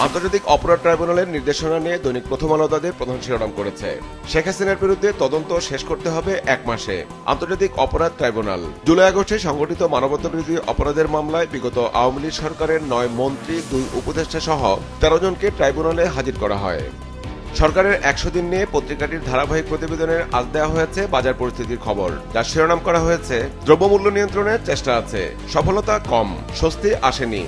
আন্তর্জাতিক অপরাধ ট্রাইব্যুনালের নির্দেশনা নিয়ে দৈনিক প্রথম আলো তাদের প্রধান শিরোনাম করেছে। শেখ হাসিনার বিরুদ্ধে তদন্ত শেষ করতে হবে 1 মাসে। আন্তর্জাতিক অপরাধ ট্রাইব্যুনাল জুলাই আগস্টে সংঘটিত মানবতাবিরোধী অপরাধের মামলায় বিগত আওয়ামী লীগ সরকারের 9 মন্ত্রী 2 উপদেষ্টা সহ 13 জনকে ট্রাইব্যুনালে হাজির করা হয়। সরকারের 100 দিন নিয়ে পত্রিকাটির ধারাবাহিক প্রতিবেদনের আজ দেওয়া হয়েছে বাজার পরিস্থিতির খবর, যার শিরোনাম করা হয়েছে দ্রব্যমূল্য নিয়ন্ত্রণের চেষ্টা আছে, সফলতা কম, স্বস্তি আসেনি।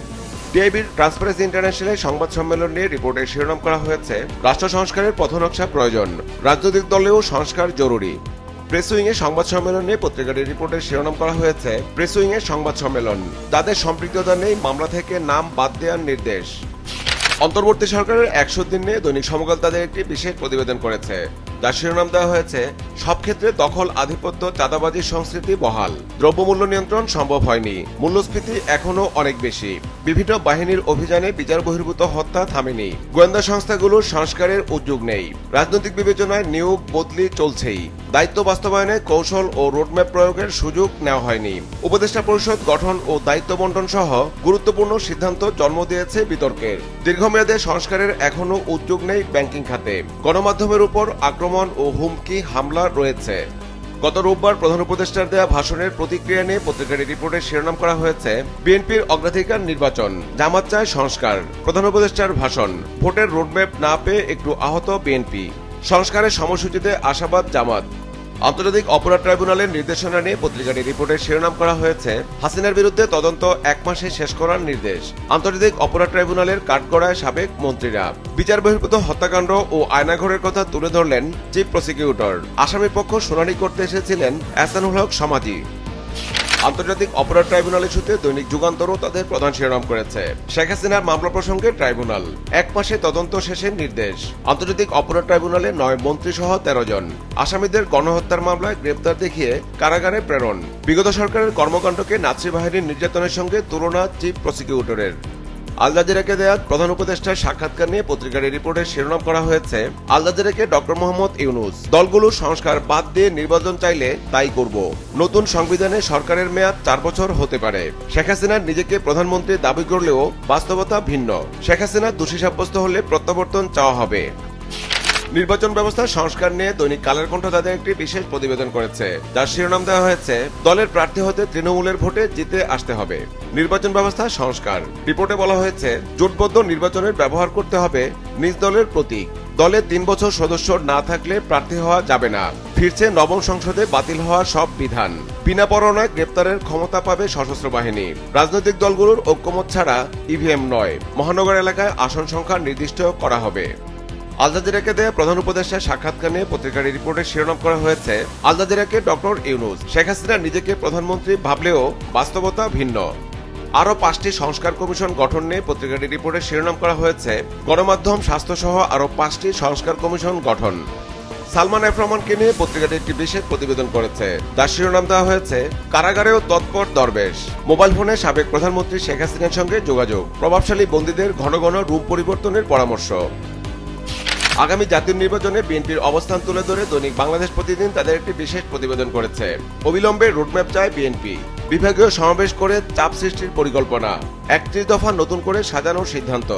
টিআইবির ট্রান্সপারেন্সি ইন্টারন্যাশনাল সংবাদ সম্মেলন নিয়ে রিপোর্টে শিরোনাম করা হয়েছে রাষ্ট্র সংস্কারের পথনকশা প্রয়োজন, রাজনৈতিক দলেও সংস্কার জরুরি। প্রেস উইংয়ে সংবাদ সম্মেলন নিয়ে পত্রিকাটির রিপোর্টে শিরোনাম করা হয়েছে প্রেস উইংয়ে সংবাদ সম্মেলন, যাদের সম্পৃক্ততা নেই মামলা থেকে নাম বাদ দেওয়ার নির্দেশ। অন্তর্বর্তী সরকারের 100 দিন নিয়ে দৈনিক সমকাল তাদের একটি বিশেষ প্রতিবেদন করেছে, যার শিরোনাম দেওয়া হয়েছে সব ক্ষেত্রে দখল, আধিপত্য, চাঁদাবাজির সংস্কৃতি বহাল, দ্রব্যমূল্য নিয়ন্ত্রণ সম্ভব হয়নি, মূল্যস্ফীতি এখনও অনেক বেশি, বিভিন্ন বাহিনীর অভিযানে বিচার বহির্ভূত হত্যা থামেনি, গোয়েন্দা সংস্থাগুলোর সংস্কারের উদ্যোগ নেই, রাজনৈতিক বিবেচনায় নিয়োগ বদলি চলছেই, দায়িত্ব বাস্তবায়নে কৌশল ও রোডম্যাপ প্রয়োগের সুযোগ নেওয়া হয়নি, উপদেষ্টা পরিষদ গঠন ও দায়িত্ব বন্টন সহ গুরুত্বপূর্ণ সিদ্ধান্ত জন্ম দিয়েছে বিতর্কের, দীর্ঘমেয়াদে সংস্কারের এখনও উদ্যোগ নেই ব্যাংকিং খাতে, গণমাধ্যমের উপর আক্রমণ ও হুমকি হামলা রয়েছে। গত রোববার প্রধান উপদেষ্টার দেয়া ভাষণের প্রতিক্রিয়া নিয়ে পত্রিকাটির রিপোর্টে শিরোনাম করা হয়েছে বিএনপির অগ্রাধিকার নির্বাচন, জামাত চায় সংস্কার। প্রধান উপদেষ্টার ভাষণ, ভোটের রোডম্যাপ না পেয়ে একটু আহত বিএনপি, সংস্কারের সময়সূচিতে আশাবাদ জামাত। আন্তর্জাতিক অপরাধ ট্রাইব্যুনালের নির্দেশনা নিয়ে পত্রিকাটির রিপোর্টে শিরোনাম করা হয়েছে হাসিনার বিরুদ্ধে তদন্ত 1 মাসে শেষ করার নির্দেশ। আন্তর্জাতিক অপরাধ ট্রাইব্যুনালের কাঠগড়ায় সাবেক মন্ত্রীরা বিচার বহির্ভূত হত্যাকাণ্ড ও আয়নাঘরের কথা তুলে ধরলেন চিফ প্রসিকিউটর। আসামির পক্ষ শুনানি করতে এসেছিলেন এহসানুল হক সমাধি। আন্তর্জাতিক অপরাধ ট্রাইব্যুনাল ইস্যুতে দৈনিক যুগান্তরও তাদের প্রধান শিরোনাম করেছে শেখ হাসিনার মামলা প্রসঙ্গে ট্রাইব্যুনাল 1 মাসে তদন্ত শেষের নির্দেশ। আন্তর্জাতিক অপরাধ ট্রাইব্যুনালে 9 মন্ত্রী সহ 13 জন আসামিদের গণহত্যার মামলায় গ্রেপ্তার দেখিয়ে কারাগারে প্রেরণ। বিগত সরকারের কর্মকাণ্ডকে নাৎসি বাহিনীর নির্যাতনের সঙ্গে তুলনা চিফ প্রসিকিউটরের। আল জাজিরাকে দেয়া প্রধান উপদেষ্টার সাক্ষাৎকার নিয়ে পত্রিকার রিপোর্টে শিরোনাম করা হয়েছে আল জাজিরাকে ডক্টর মোহাম্মদ ইউনূস, দলগুলোর সংস্কার বাদ দিয়ে নির্বাচন চাইলে তাই করব। নতুন সংবিধানে সরকারের মেয়াদ 4 বছর হতে পারে। শেখ হাসিনার নিজেকে প্রধানমন্ত্রী দাবি করলেও বাস্তবতা ভিন্ন। শেখ হাসিনা দোষী সাব্যস্ত হলে প্রত্যাবর্তন চাওয়া হবে। নির্বাচন ব্যবস্থা সংস্কার নিয়ে দৈনিক কালের কণ্ঠ তাদের একটি বিশেষ প্রতিবেদন করেছে, যার শিরোনাম দেওয়া হয়েছে দলের প্রার্থী হতে তৃণমূলের ভোটে জিতে আসতে হবে, নির্বাচন ব্যবস্থা সংস্কার। রিপোর্টে বলা হয়েছে জোটবদ্ধ নির্বাচনের ব্যবহার করতে হবে নিজ দলের প্রতীক, দলে 3 বছর সদস্য না থাকলে প্রার্থী হওয়া যাবে না, ফিরছে নবম সংসদে বাতিল হওয়া সব বিধান, বিনা পরোয়ানায় গ্রেপ্তারের ক্ষমতা পাবে সশস্ত্র বাহিনী, রাজনৈতিক দলগুলোর ঐক্যমত ছাড়া ইভিএম নয়, মহানগর এলাকায় আসন সংখ্যা নির্দিষ্ট করা হবে। আল জাজিরাকে দেয়া প্রধান উপদেষ্টার সাক্ষাৎকার নিয়ে পত্রিকার রিপোর্টে শিরোনাম করা হয়েছে আল জাজিরাকে ডক্টর ইউনূস, শেখ হাসিনা নিজেকে প্রধানমন্ত্রী ভাবলেও বাস্তবতা ভিন্ন। আরও 5টি সংস্কার কমিশন গঠন নিয়ে পত্রিকাটি রিপোর্টে শিরোনাম করা হয়েছে গণমাধ্যম, স্বাস্থ্য সহ আরও 5টি সংস্কার কমিশন গঠন। সালমান এফ রহমানকে নিয়ে পত্রিকাটি একটি বিশেষ প্রতিবেদন করেছে, যার শিরোনাম দেওয়া হয়েছে কারাগারেও তৎপর দরবেশ, মোবাইল ফোনে সাবেক প্রধানমন্ত্রী শেখ হাসিনার সঙ্গে যোগাযোগ, প্রভাবশালী বন্দীদের ঘন ঘন রূপ পরিবর্তনের পরামর্শ। আগামী জাতীয় নির্বাচনে বিএনপির অবস্থান তুলে ধরে দৈনিক বাংলাদেশ প্রতিদিন তাদের একটি বিশেষ প্রতিবেদন করেছে, অবিলম্বে রোডম্যাপ চায় বিএনপি, বিভাগীয় সমাবেশ করে চাপ সৃষ্টির পরিকল্পনা, 31 দফা নতুন করে সাজানোর সিদ্ধান্ত।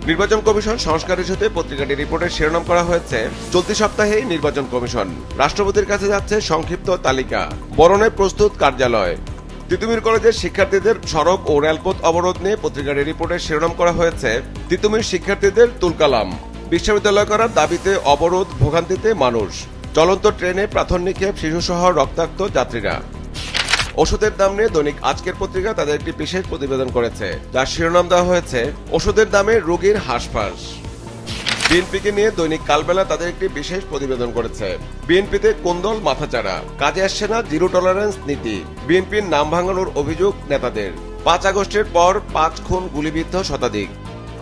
নির্বাচন কমিশন সংস্কার ইস্যুতে পত্রিকাটি রিপোর্টের শিরোনাম করা হয়েছে চলতি সপ্তাহেই নির্বাচন কমিশন, রাষ্ট্রপতির কাছে যাচ্ছে সংক্ষিপ্ত তালিকা, বরণে প্রস্তুত কার্যালয়। তিতুমির কলেজের শিক্ষার্থীদের সড়ক ও রেলপথ অবরোধ নিয়ে পত্রিকাটি রিপোর্টের শিরোনাম করা হয়েছে তিতুমির শিক্ষার্থীদের তুলকালাম, বিশ্ববিদ্যালয় করার দাবিতে অবরোধ, ভোগান্তিতে মানুষ, চলন্ত ট্রেনে প্রাথমিক নিক্ষেপ, শিশুসহ রক্তাক্ত যাত্রীরা। ওষুধের দাম নিয়ে দৈনিক আজকের পত্রিকা তাদের একটি বিশেষ প্রতিবেদন করেছে, যার শিরোনাম দেওয়া হয়েছে ওষুধের দামে রোগীর হাঁসফাঁস। বিএনপিকে নিয়ে দৈনিক কালবেলা তাদের একটি বিশেষ প্রতিবেদন করেছে, বিএনপিতে কোন্দল মাথাচাড়া, কাজে আসছে না জিরো টলারেন্স নীতি, বিএনপির নাম ভাঙানোর অভিযোগ নেতাদের, 5 আগস্টের পর 5 খুন, গুলিবিদ্ধ শতাধিক।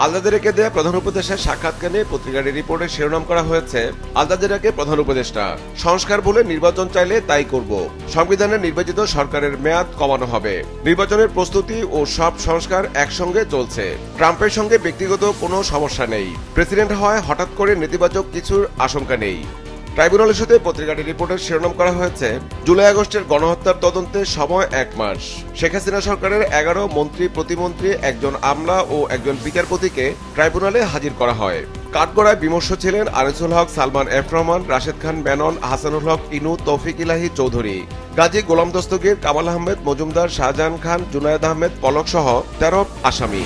আল জাজিরাকে দেয়া প্রধান উপদেষ্টার সাক্ষাৎকার নিয়ে পত্রিকার রিপোর্টে শিরোনাম করা হয়েছে আল জাজিরাকে প্রধান উপদেষ্টা, সংস্কার বলে নির্বাচন চাইলে তাই করব, সংবিধানে নির্বাচিত সরকারের মেয়াদ কমানো হবে, নির্বাচনের প্রস্তুতি ও সব সংস্কার একসঙ্গে চলছে, ট্রাম্পের সঙ্গে ব্যক্তিগত কোনো সমস্যা নেই, প্রেসিডেন্ট হওয়ায় হঠাৎ করে নেতিবাচক কিছুর আশঙ্কা নেই। ট্রাইব্যুনাল ইস্যুতে পত্রিকাটির রিপোর্টের শিরোনাম করা হয়েছে জুলাই আগস্টের গণহত্যার তদন্তে সময় 1 মাস। শেখ হাসিনা সরকারের 11 মন্ত্রী প্রতিমন্ত্রী, একজন আমলা ও একজন বিচারপতিকে ট্রাইব্যুনালে হাজির করা হয়। কাঠগড়ায় বিমর্ষ ছিলেন আনিসুল হক, সালমান এফ রহমান, রাশেদ খান মেনন, হাসানুল হক ইনু, তৌফিক ইলাহি চৌধুরী, গাজী গোলাম দস্তগীর, কামাল আহমেদ মজুমদার, শাহজাহান খান, জুনায়েদ আহমেদ পলক সহ 13 আসামি।